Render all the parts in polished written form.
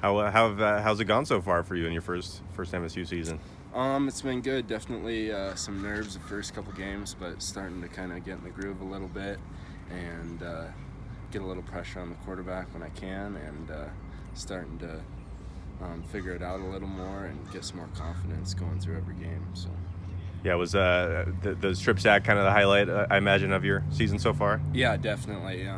How's it gone so far for you in your first MSU season? It's been good. Definitely some nerves the first couple games, but starting to kind of get in the groove a little bit and get a little pressure on the quarterback when I can, and starting to figure it out a little more and get some more confidence going through every game. So. Yeah, was the strip sack kind of the highlight, I imagine, of your season so far? Yeah, definitely.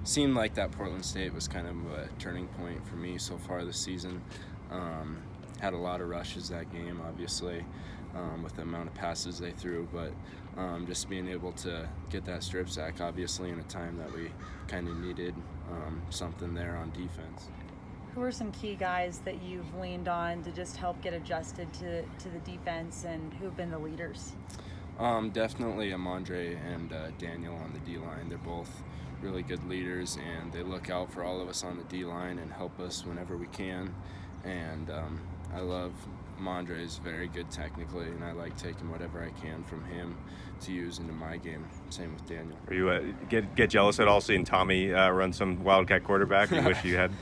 Seemed like that Portland State was kind of a turning point for me so far this season. Had a lot of rushes that game, obviously, with the amount of passes they threw, but just being able to get that strip sack, obviously, in a time that we kind of needed something there on defense. Who are some key guys that you've leaned on to just help get adjusted to the defense, and who have been the leaders? Definitely Amandre and Daniel on the D-line. They're both really good leaders, and they look out for all of us on the D-line and help us whenever we can. And I love Amandre is very good technically, and I like taking whatever I can from him to use into my game. Same with Daniel. Are you get jealous at all seeing Tommy run some Wildcat quarterback? You wish you had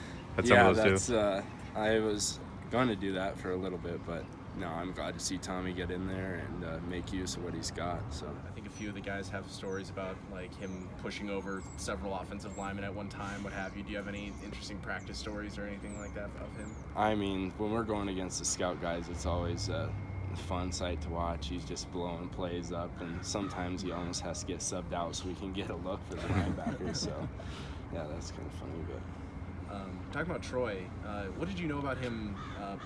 some of those too? I was going to do that for a little bit, but no, I'm glad to see Tommy get in there and make use of what he's got. So I think a few of the guys have stories about like him pushing over several offensive linemen at one time, what have you. Do you have any interesting practice stories or anything like that of him? I mean, when we're going against the scout guys, it's always a fun sight to watch. He's just blowing plays up, and sometimes he almost has to get subbed out so we can get a look for the linebackers. So yeah, that's kind of funny. But talking about Troy, what did you know about him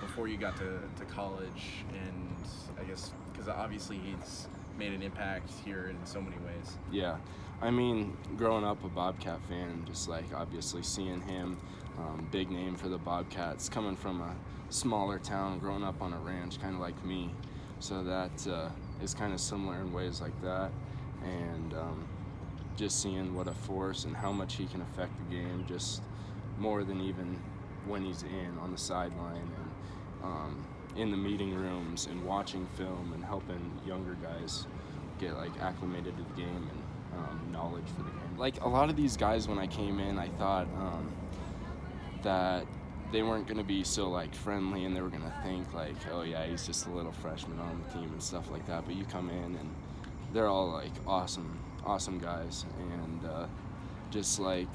before you got to college? And I guess because obviously he's made an impact here in so many ways. Yeah, I mean, growing up a Bobcat fan, just like obviously seeing him, big name for the Bobcats, coming from a smaller town, growing up on a ranch, kind of like me. So that is kind of similar in ways like that. And just seeing what a force and how much he can affect the game, just more than even when he's on the sideline and in the meeting rooms and watching film and helping younger guys get like acclimated to the game and knowledge for the game. Like a lot of these guys, when I came in, I thought that they weren't going to be so like friendly, and they were going to think like, oh yeah, he's just a little freshman on the team and stuff like that. But you come in and they're all like awesome guys, and just like,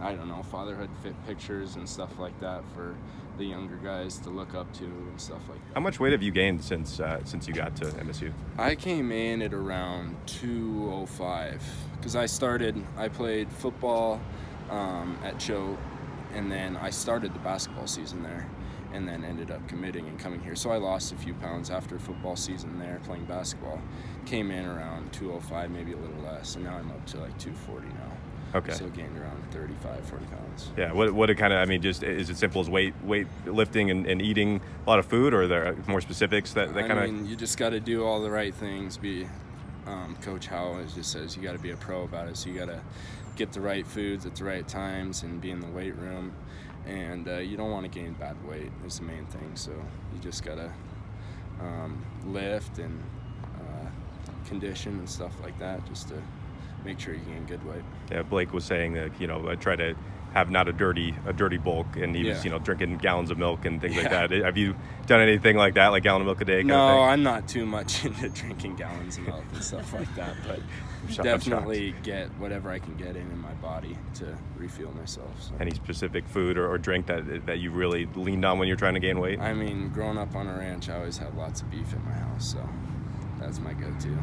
I don't know, fatherhood fit pictures and stuff like that for the younger guys to look up to and stuff like that. How much weight have you gained since you got to MSU? I came in at around 205 because I played football at Choate, and then I started the basketball season there and then ended up committing and coming here. So I lost a few pounds after football season there playing basketball. Came in around 205, maybe a little less, and now I'm up to like 240 now. Okay. So gained around 35, 40 pounds. Yeah. What it kind of, I mean, just is it simple as weight lifting and eating a lot of food, or are there more specifics that kind of? I mean, you just got to do all the right things. Coach Howell just says you got to be a pro about it. So you got to get the right foods at the right times and be in the weight room. And you don't want to gain bad weight is the main thing. So you just got to lift and condition and stuff like that just to make sure you gain good weight. Yeah, Blake was saying that, I try to have not a dirty bulk, and he was, drinking gallons of milk and things like that. Have you done anything like that, like gallon of milk a day? No, I'm not too much into drinking gallons of milk and stuff like that, but definitely get whatever I can get in my body to refuel myself. So. Any specific food or drink that you really leaned on when you're trying to gain weight? I mean, growing up on a ranch, I always had lots of beef in my house, so that's my go-to.